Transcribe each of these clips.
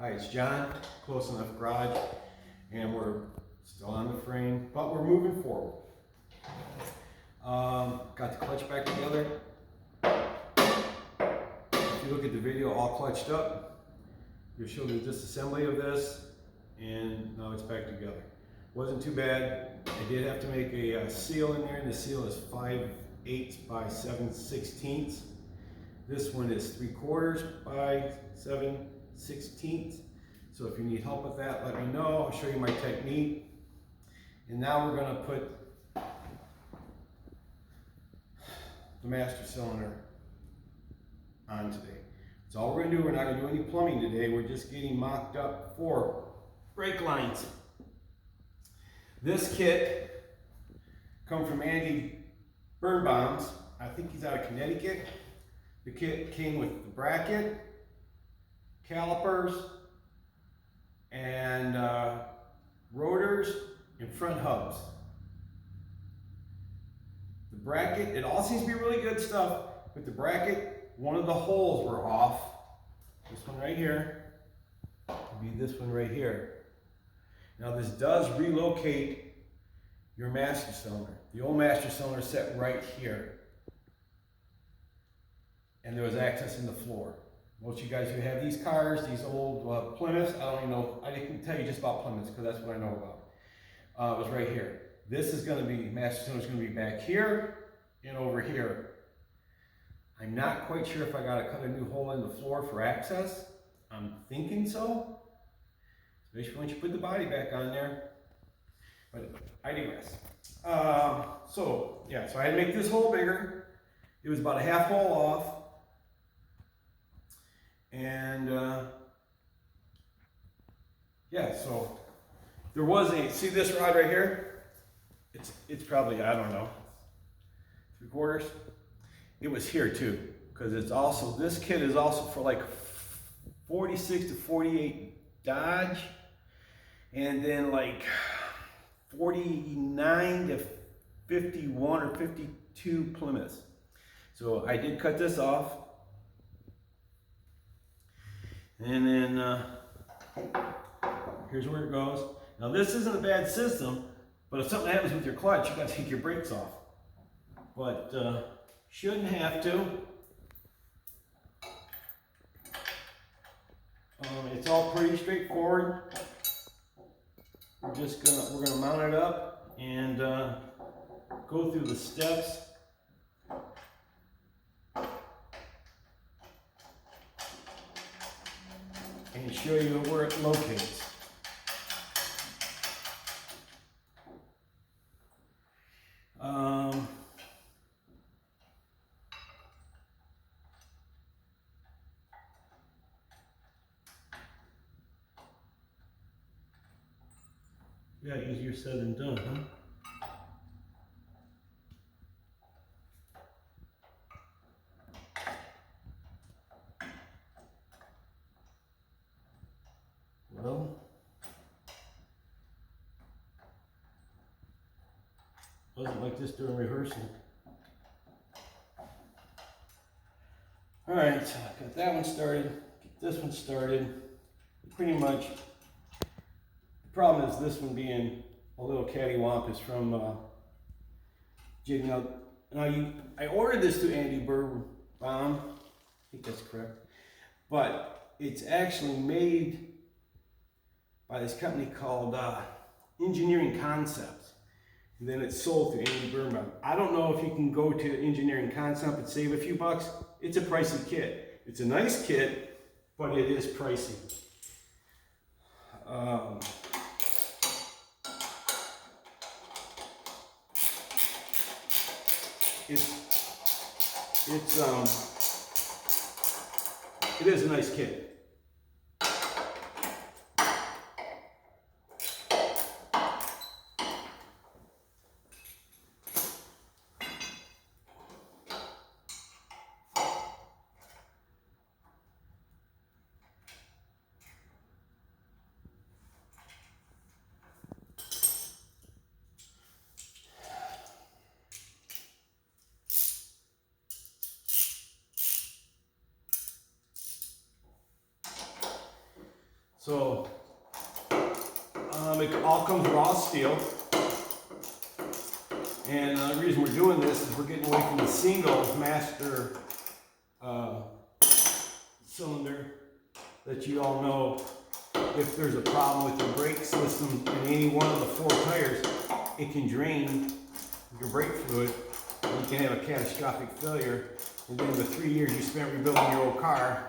Hi, it's John, Close Enough Garage, and we're still on the frame, but we're moving forward. Got the clutch back together. If you look at the video all clutched up, you'll show the disassembly of this, and now it's back together. Wasn't too bad. I did have to make a seal in there, and the seal is 5/8 by 7/16. This one is 3/4 by 7/16. So if you need help with that, let me know. I'll show you my technique. And now we're going to put the master cylinder on today. That's all we're going to do. We're not going to do any plumbing today. We're just getting mocked up for brake lines. This kit comes from Andy Birnbaum's. I think he's out of Connecticut. The kit came with the bracket, calipers, and rotors and front hubs. The bracket, it all seems to be really good stuff, but the bracket, one of the holes were off. This one right here, would be this one right here. Now this does relocate your master cylinder. The old master cylinder is set right here. And there was access in the floor. Most of you guys who have these cars, these old Plymouths, I don't even know, I can tell you just about Plymouths because that's what I know about. It was right here. This is going to be, master cylinder is going to be back here and over here. I'm not quite sure if I got to cut a new hole in the floor for access. I'm thinking so. Especially once you put the body back on there. But I digress. So I had to make this hole bigger. It was about a half hole off. And so there was see this rod right here? It's probably, I don't know, 3/4. It was here too, because it's also, this kit is also for like 46 to 48 Dodge, and then like 49 to 51 or 52 Plymouth. So I did cut this off. And then here's where it goes. Now this isn't a bad system, but if something happens with your clutch, you got to take your brakes off. But shouldn't have to. It's all pretty straightforward. We're gonna mount it up and go through the steps. And show you where it locates. Yeah, easier said than done, huh? Well, wasn't like this during rehearsal. All right, so I got that one started, get this one started. Pretty much, the problem is this one being a little cattywampus from jigging out. Now I ordered this to Andy Birnbaum, I think that's correct, but it's actually made by this company called Engineering Concepts. And then it's sold to Andy Birnbaum. I don't know if you can go to Engineering Concept and save a few bucks. It's a pricey kit. It's a nice kit, but it is pricey. It is a nice kit. So it all comes raw steel. And the reason we're doing this is we're getting away from the single master cylinder that you all know. If there's a problem with your brake system in any one of the 4 tires, it can drain your brake fluid. And you can have a catastrophic failure. And then the 3 years you spent rebuilding your old car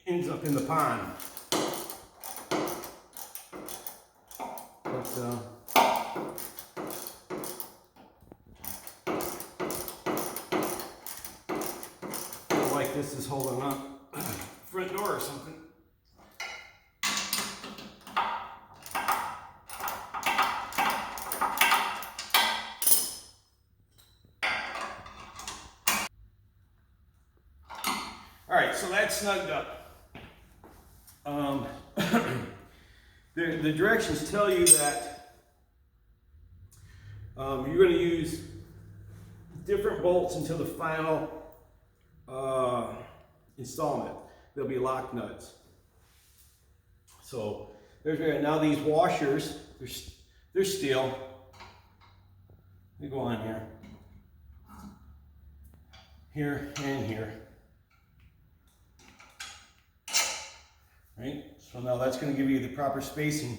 ends up in the pond. But, like this is holding up front door or something. All right, so that's snugged up. The directions tell you that you're going to use different bolts until the final installment. They'll be lock nuts. So there's now these washers. They're steel. Let me go on here. Here and here. Right? So now that's going to give you the proper spacing.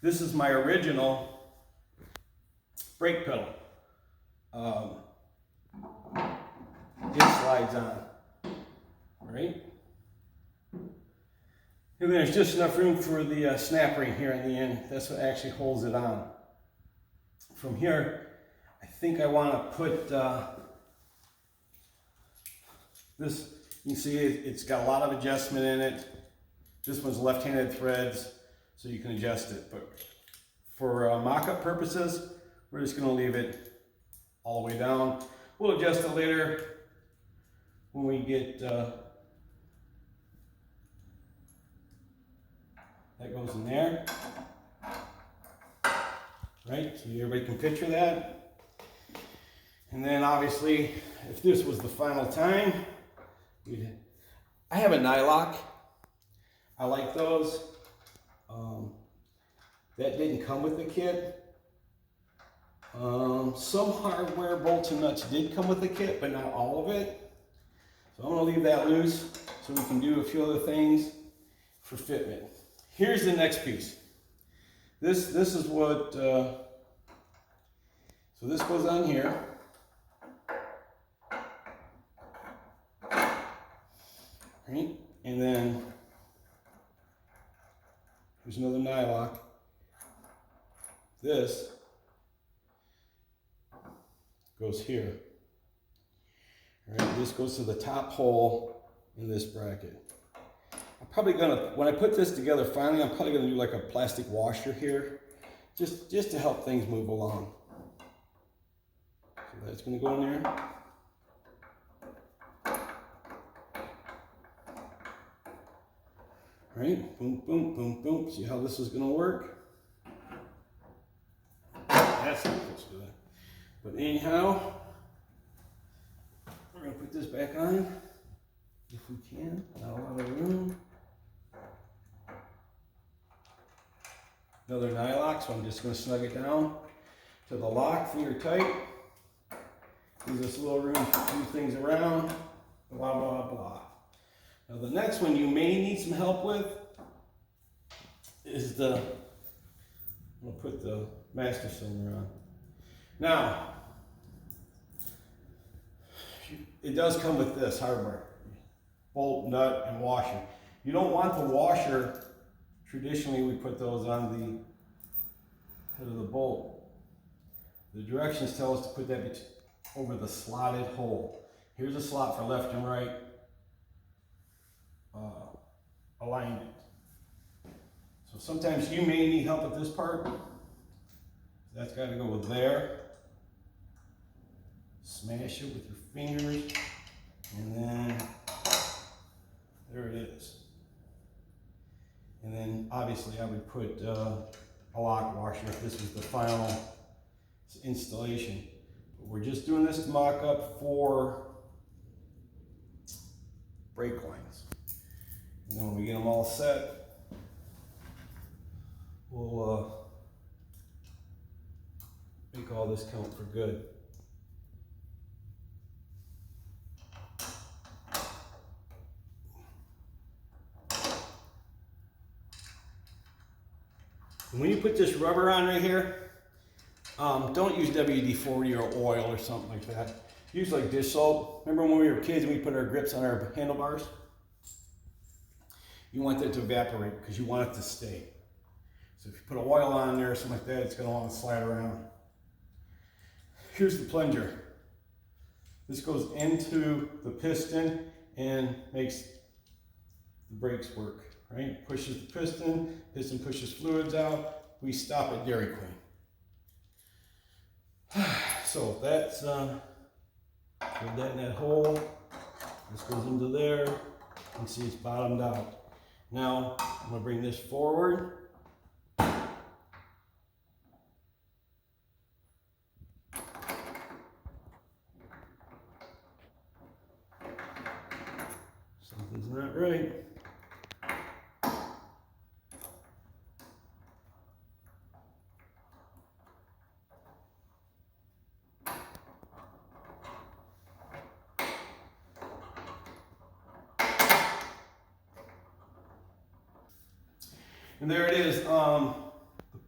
This is my original brake pedal. It slides on, right? And there's just enough room for the snap ring here in the end. That's what actually holds it on. From here, I think I want to put this. You can see it's got a lot of adjustment in it. This one's left-handed threads, so you can adjust it. But for mock-up purposes, we're just going to leave it all the way down. We'll adjust it later when we get that goes in there. Right, so everybody can picture that. And then obviously, if this was the final time, I have a nylock. I like those. That didn't come with the kit. Some hardware bolts and nuts did come with the kit, but not all of it. So I'm gonna leave that loose so we can do a few other things for fitment. Here's the next piece. This is what, so this goes on here. Right? And then there's another nylock. This goes here. All right, this goes to the top hole in this bracket. I'm probably gonna, when I put this together finally, I'm probably gonna do like a plastic washer here, just to help things move along. So that's gonna go in there. All right, boom, boom, boom, boom. See how this is gonna work? That's not supposed to do that. But anyhow, we're gonna put this back on, if we can, not a lot of room. Another nylock, so I'm just gonna snug it down to the lock, finger tight. Gives us a little room to move things around, blah, blah, blah. Now the next one you may need some help with is I'm gonna put the master cylinder on. Now, it does come with this hardware, bolt, nut, and washer. You don't want the washer, traditionally we put those on the head of the bolt. The directions tell us to put that over the slotted hole. Here's a slot for left and right alignment. So sometimes you may need help with this part. That's got to go with there. Smash it with your fingers, and then there it is. And then obviously I would put a lock washer if this was the final installation. But we're just doing this to mock up for brake lines. And then when we get them all set, we'll make all this count for good. And when you put this rubber on right here, don't use WD-40 or oil or something like that. Use like dish soap. Remember when we were kids and we put our grips on our handlebars? You want that to evaporate because you want it to stay. So if you put oil on there or something like that, it's going to want to slide around. Here's the plunger. This goes into the piston and makes the brakes work, right? Pushes the piston pushes fluids out. We stop at Dairy Queen. So that's, put that in that hole. This goes into there. You can see it's bottomed out. Now, I'm going to bring this forward. Something's not right. And there it is. The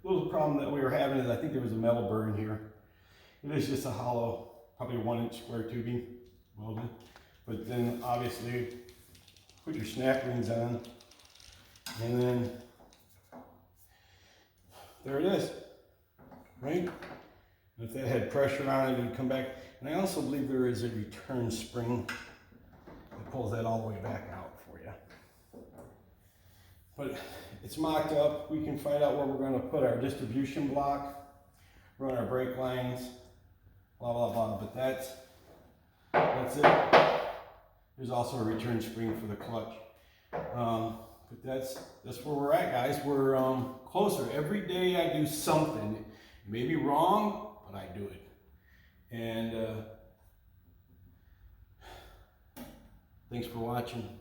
little problem that we were having is I think there was a metal burr in here. It is just a hollow, probably 1-inch square tubing welded. But then obviously put your snap rings on, and then there it is, right? And if that had pressure on it, it would come back. And I also believe there is a return spring that pulls that all the way back out for you. But it's mocked up. We can find out where we're going to put our distribution block, run our brake lines, blah, blah, blah. But that's it. There's also a return spring for the clutch. But that's where we're at, guys. We're closer. Every day I do something. It may be wrong, but I do it. And thanks for watching.